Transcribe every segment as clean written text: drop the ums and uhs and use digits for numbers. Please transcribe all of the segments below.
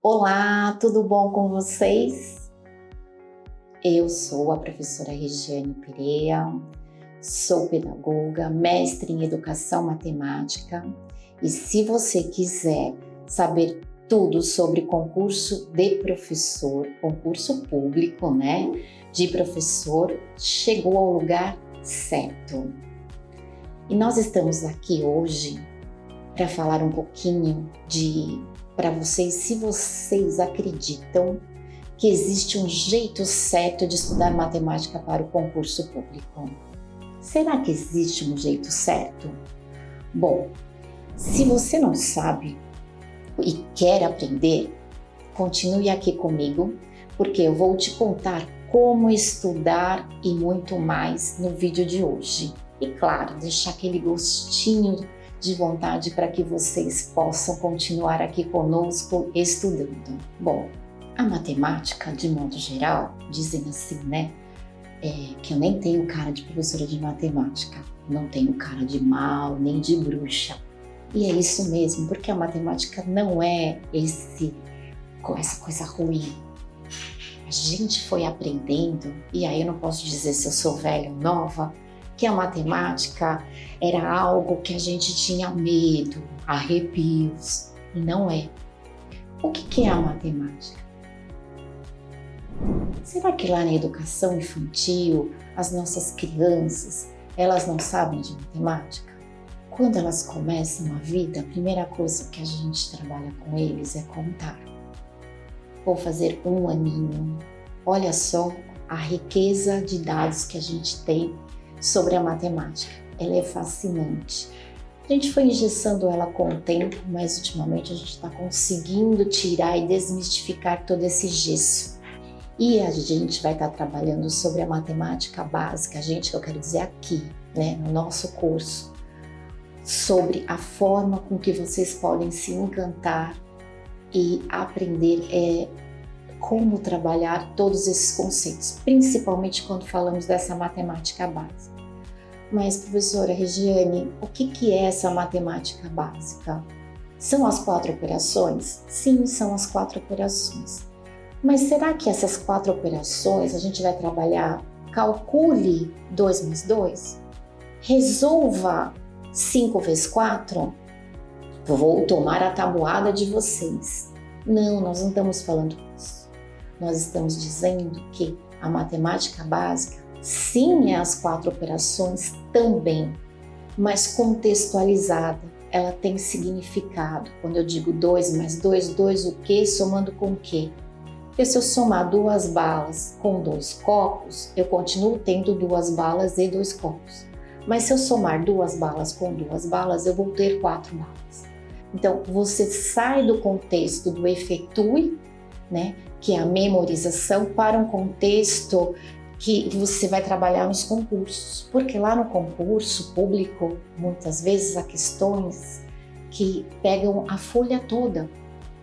Olá, tudo bom com vocês? Eu sou a professora Regiane Perea, sou pedagoga, mestre em educação matemática e se você quiser saber tudo sobre concurso de professor, concurso público, de professor, chegou ao lugar certo. E nós estamos aqui hoje para falar um pouquinho para vocês, se vocês acreditam que existe um jeito certo de estudar matemática para o concurso público. Será que existe um jeito certo? Bom, se você não sabe e quer aprender, continue aqui comigo, porque eu vou te contar como estudar e muito mais no vídeo de hoje. E claro, deixar aquele gostinho de vontade para que vocês possam continuar aqui conosco estudando. Bom, a matemática, de modo geral, dizem assim, que eu nem tenho cara de professora de matemática, não tenho cara de mal, nem de bruxa. E é isso mesmo, porque a matemática não é essa coisa ruim. A gente foi aprendendo, e aí eu não posso dizer se eu sou velha ou nova, que a matemática era algo que a gente tinha medo, arrepios, e não é. O que é a matemática? Será que lá na educação infantil, as nossas crianças, elas não sabem de matemática? Quando elas começam a vida, a primeira coisa que a gente trabalha com eles é contar. Vou fazer 1 aninho. Olha só a riqueza de dados que a gente tem sobre a matemática. Ela é fascinante. A gente foi engessando ela com o tempo, mas ultimamente a gente está conseguindo tirar e desmistificar todo esse gesso. E a gente vai estar trabalhando sobre a matemática básica, que eu quero dizer aqui, no nosso curso, sobre a forma com que vocês podem se encantar e aprender como trabalhar todos esses conceitos, principalmente quando falamos dessa matemática básica. Mas, professora Regiane, o que é essa matemática básica? São as 4 operações? Sim, são as 4 operações. Mas será que essas 4 operações a gente vai trabalhar? Calcule 2 mais 2? Resolva 5 vezes 4? Vou tomar a tabuada de vocês. Não, nós não estamos falando isso. Nós estamos dizendo que a matemática básica, sim, é as 4 operações também, mas contextualizada. Ela tem significado. Quando eu digo 2 mais 2, 2 o quê? Somando com o quê? Porque se eu somar 2 balas com 2 copos, eu continuo tendo 2 balas e 2 copos. Mas se eu somar 2 balas com 2 balas, eu vou ter 4 balas. Então, você sai do contexto do efetue, que é a memorização, para um contexto que você vai trabalhar nos concursos. Porque lá no concurso público, muitas vezes há questões que pegam a folha toda,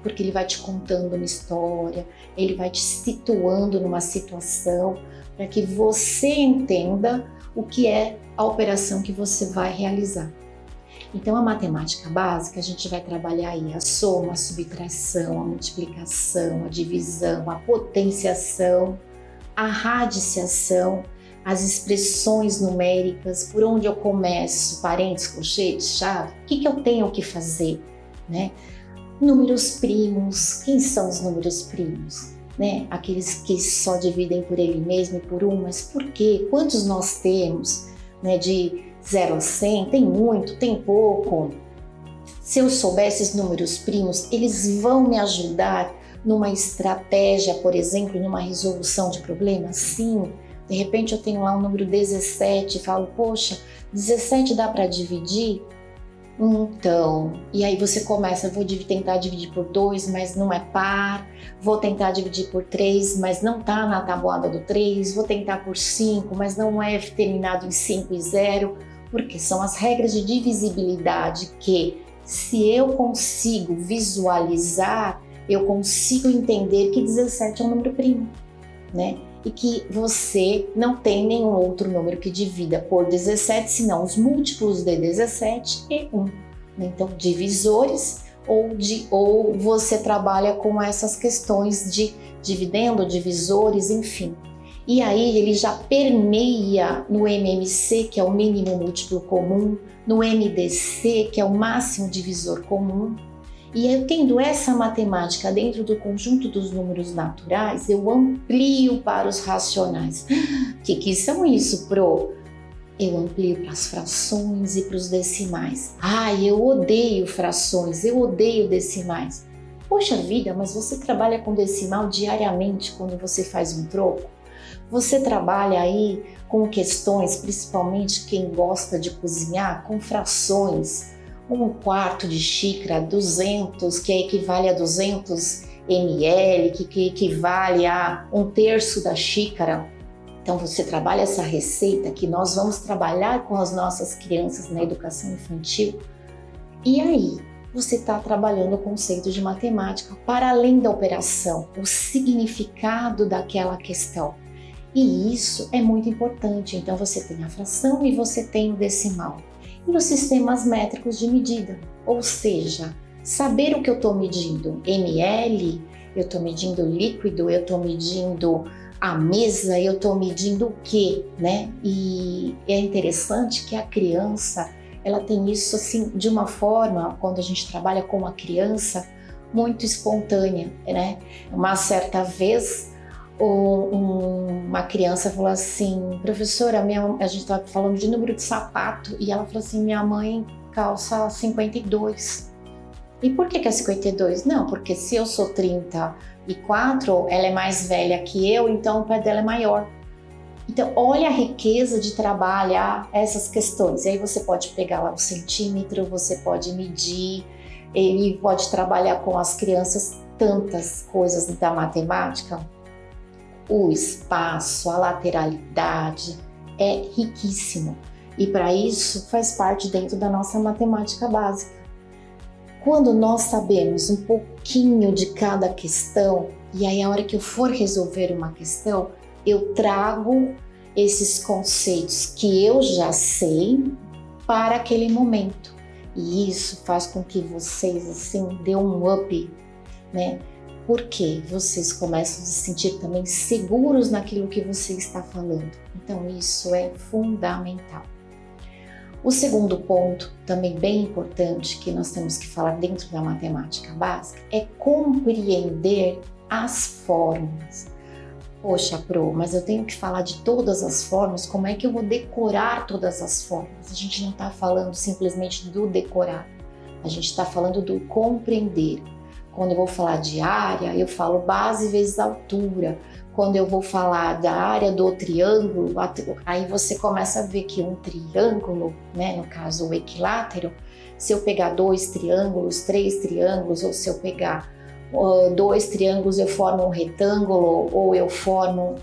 porque ele vai te contando uma história, ele vai te situando numa situação para que você entenda o que é a operação que você vai realizar. Então, a matemática básica, a gente vai trabalhar aí a soma, a subtração, a multiplicação, a divisão, a potenciação, a radiciação, as expressões numéricas, por onde eu começo, parênteses, colchetes, chave, o que eu tenho que fazer, Números primos, quem são os números primos? Aqueles que só dividem por ele mesmo e por 1, mas por quê? Quantos nós temos, de 0 a 100? Tem muito, tem pouco? Se eu souber esses números primos, eles vão me ajudar numa estratégia, por exemplo, numa resolução de problemas? Sim. De repente eu tenho lá o número 17 e falo, poxa, 17 dá para dividir? Então, e aí você começa, vou tentar dividir por 2, mas não é par, vou tentar dividir por 3, mas não está na tabuada do 3, vou tentar por 5, mas não é terminado em 5 e 0, porque são as regras de divisibilidade que, se eu consigo visualizar, eu consigo entender que 17 é um número primo, E que você não tem nenhum outro número que divida por 17, senão os múltiplos de 17 e 1. Então, divisores, ou você trabalha com essas questões de dividendo, divisores, enfim. E aí ele já permeia no MMC, que é o mínimo múltiplo comum, no MDC, que é o máximo divisor comum. E eu tendo essa matemática dentro do conjunto dos números naturais, eu amplio para os racionais. O que são isso, Pro? Eu amplio para as frações e para os decimais. Eu odeio frações, eu odeio decimais. Poxa vida, mas você trabalha com decimal diariamente quando você faz um troco? Você trabalha aí com questões, principalmente quem gosta de cozinhar, com frações. 1/4 de xícara, 200, que equivale a 200 ml, que equivale a 1/3 da xícara. Então você trabalha essa receita que nós vamos trabalhar com as nossas crianças na educação infantil. E aí, você está trabalhando o conceito de matemática para além da operação, o significado daquela questão. E isso é muito importante. Então você tem a fração e você tem o decimal. E os sistemas métricos de medida, ou seja, saber o que eu estou medindo, ml, eu estou medindo líquido, eu estou medindo a mesa, eu estou medindo o quê, né? E é interessante que a criança, ela tem isso assim de uma forma, quando a gente trabalha com a criança, muito espontânea, né? Uma certa vez, uma criança falou assim, professora, a gente estava falando de número de sapato, e ela falou assim, minha mãe calça 52. E por que é 52? Não, porque se eu sou 34, ela é mais velha que eu, então o pé dela é maior. Então, olha a riqueza de trabalhar essas questões. E aí você pode pegar lá o centímetro, você pode medir, ele pode trabalhar com as crianças tantas coisas da matemática. O espaço, a lateralidade é riquíssimo. E para isso faz parte dentro da nossa matemática básica. Quando nós sabemos um pouquinho de cada questão, e aí a hora que eu for resolver uma questão, eu trago esses conceitos que eu já sei para aquele momento. E isso faz com que vocês assim dêem um up, né? Porque vocês começam a se sentir também seguros naquilo que você está falando. Então isso é fundamental. O segundo ponto, também bem importante, que nós temos que falar dentro da matemática básica, é compreender as fórmulas. Poxa, Pro, mas eu tenho que falar de todas as fórmulas, como é que eu vou decorar todas as fórmulas? A gente não está falando simplesmente do decorar, a gente está falando do compreender. Quando eu vou falar de área, eu falo base vezes altura. Quando eu vou falar da área do triângulo, aí você começa a ver que um triângulo, né, no caso o equilátero, se eu pegar 2 triângulos, 3 triângulos, ou se eu pegar 2 triângulos eu formo um retângulo, ou eu formo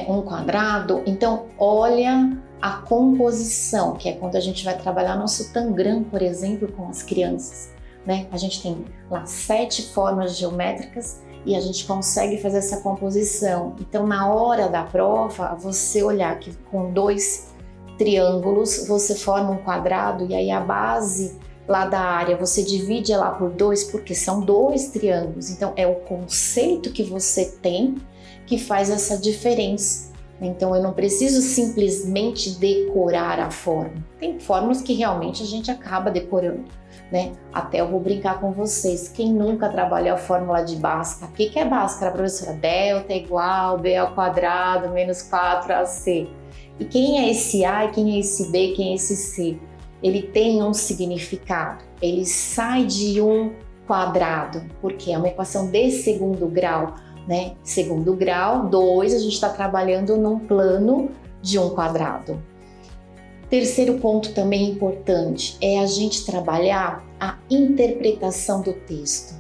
um quadrado. Então, olha a composição, que é quando a gente vai trabalhar nosso tangram, por exemplo, com as crianças. Né? A gente tem lá 7 formas geométricas e a gente consegue fazer essa composição. Então, na hora da prova, você olhar que com 2 triângulos você forma um quadrado, e aí a base lá da área você divide ela por 2, porque são 2 triângulos. Então, é o conceito que você tem que faz essa diferença. Então, eu não preciso simplesmente decorar a fórmula. Tem fórmulas que realmente a gente acaba decorando. Né? Até eu vou brincar com vocês, quem nunca trabalhou a fórmula de Bhaskara? O que é Bhaskara, professora? Delta é igual B ao quadrado menos 4AC. E quem é esse A, quem é esse B, quem é esse C? Ele tem um significado, ele sai de um quadrado, porque é uma equação de segundo grau, né? Segundo grau, 2, a gente está trabalhando num plano de um quadrado. Terceiro ponto também importante é a gente trabalhar a interpretação do texto.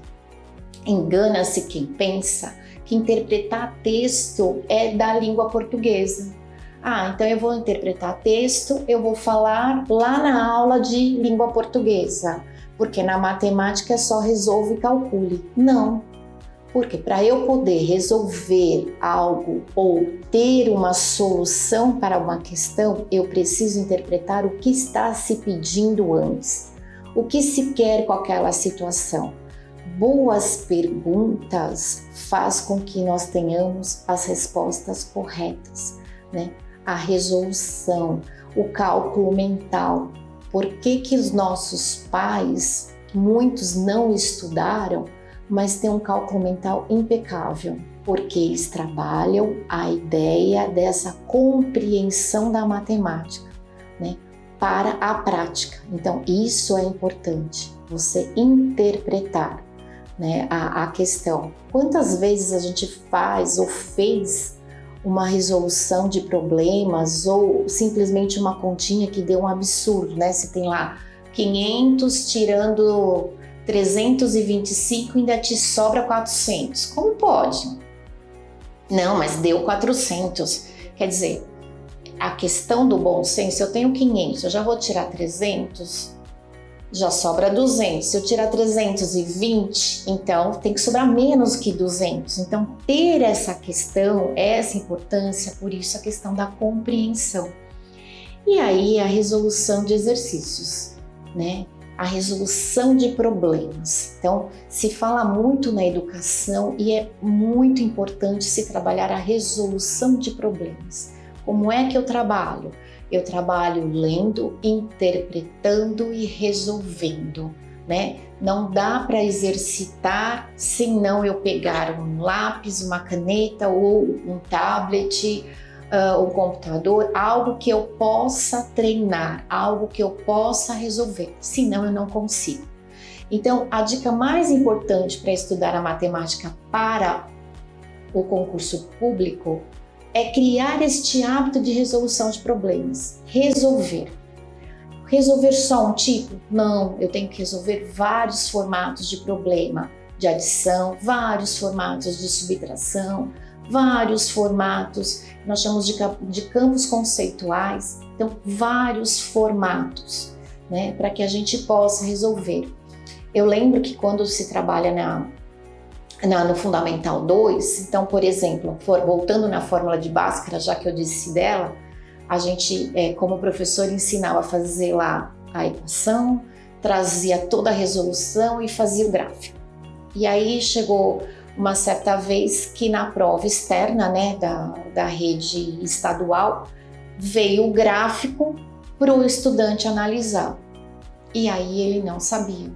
Engana-se quem pensa que interpretar texto é da língua portuguesa. Então eu vou interpretar texto, eu vou falar lá na aula de língua portuguesa, porque na matemática é só resolve e calcule. Não. Porque para eu poder resolver algo ou ter uma solução para uma questão, eu preciso interpretar o que está se pedindo antes. O que se quer com aquela situação? Boas perguntas faz com que nós tenhamos as respostas corretas, né? A resolução, o cálculo mental. Por que que os nossos pais, muitos não estudaram, mas têm um cálculo mental impecável? Porque eles trabalham a ideia dessa compreensão da matemática, né, para a prática. Então, isso é importante, você interpretar, né, a questão. Quantas vezes a gente faz ou fez uma resolução de problemas ou simplesmente uma continha que deu um absurdo, né? Se tem lá 500 tirando 325 ainda te sobra 400. Como pode? Não, mas deu 400. Quer dizer, a questão do bom senso, eu tenho 500, eu já vou tirar 300, já sobra 200. Se eu tirar 320, então tem que sobrar menos que 200. Então, ter essa questão, essa importância, por isso a questão da compreensão. E aí a resolução de exercícios, né? A resolução de problemas. Então, se fala muito na educação e é muito importante se trabalhar a resolução de problemas. Como é que eu trabalho? Eu trabalho lendo, interpretando e resolvendo, né? Não dá para exercitar se não eu pegar um lápis, uma caneta ou um tablet, um computador, algo que eu possa treinar, algo que eu possa resolver, senão eu não consigo. Então, a dica mais importante para estudar a matemática para o concurso público é criar este hábito de resolução de problemas. Resolver. Resolver só um tipo? Não, eu tenho que resolver vários formatos de problema, de adição, vários formatos de subtração, vários formatos, nós chamamos de campos conceituais, então vários formatos, né, para que a gente possa resolver. Eu lembro que quando se trabalha no Fundamental 2, então, por exemplo, voltando na fórmula de Bhaskara, já que eu disse dela, a gente, como professor, ensinava a fazer lá a equação, trazia toda a resolução e fazia o gráfico. E aí chegou uma certa vez que na prova externa, né, da rede estadual, veio o gráfico para o estudante analisar. E aí ele não sabia.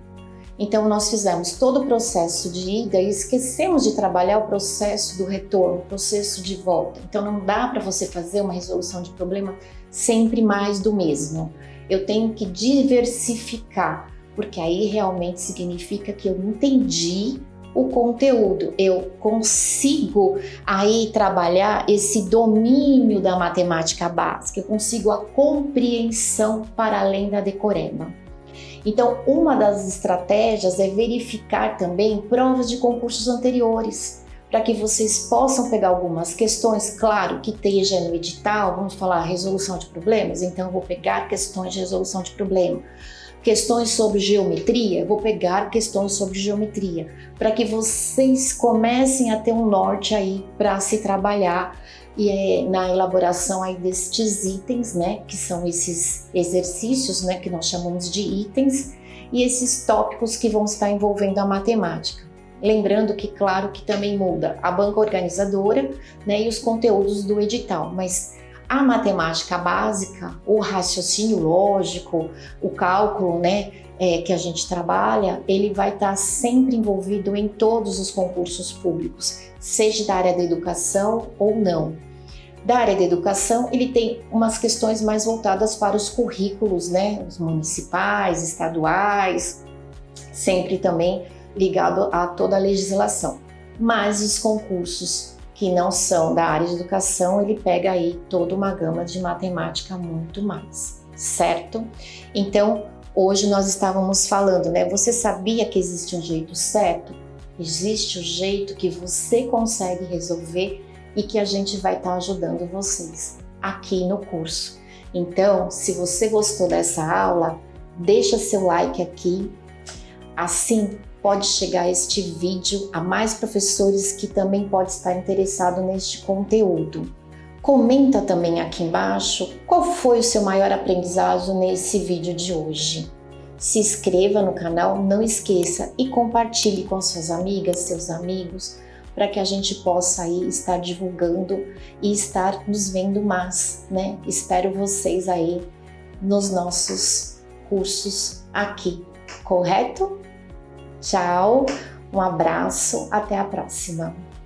Então, nós fizemos todo o processo de ida e esquecemos de trabalhar o processo do retorno, o processo de volta. Então, não dá para você fazer uma resolução de problema sempre mais do mesmo. Eu tenho que diversificar, porque aí realmente significa que eu entendi o conteúdo. Eu consigo aí trabalhar esse domínio da matemática básica, eu consigo a compreensão para além da decoreba. Então, uma das estratégias é verificar também provas de concursos anteriores, para que vocês possam pegar algumas questões, claro, que esteja no edital, vamos falar resolução de problemas, então eu vou pegar questões de resolução de problema. Questões sobre geometria, vou pegar questões sobre geometria, para que vocês comecem a ter um norte aí para se trabalhar e na elaboração aí destes itens, né, que são esses exercícios, né, que nós chamamos de itens, e esses tópicos que vão estar envolvendo a matemática. Lembrando que, claro, que também muda a banca organizadora, né, e os conteúdos do edital, mas a matemática básica, o raciocínio lógico, o cálculo, né, que a gente trabalha, ele vai estar sempre envolvido em todos os concursos públicos, seja da área da educação ou não. Da área da educação, ele tem umas questões mais voltadas para os currículos, né, os municipais, estaduais, sempre também ligado a toda a legislação. Mas os concursos que não são da área de educação, ele pega aí toda uma gama de matemática muito mais, certo? Então, hoje nós estávamos falando, né? Você sabia que existe um jeito certo? Existe o jeito que você consegue resolver e que a gente vai estar ajudando vocês aqui no curso. Então, se você gostou dessa aula, deixa seu like aqui, assim pode chegar este vídeo a mais professores que também podem estar interessados neste conteúdo. Comenta também aqui embaixo qual foi o seu maior aprendizado nesse vídeo de hoje. se inscreva no canal, não esqueça e compartilhe com suas amigas, seus amigos, para que a gente possa aí estar divulgando e estar nos vendo mais, né? Espero vocês aí nos nossos cursos aqui, correto? Tchau, um abraço, até a próxima!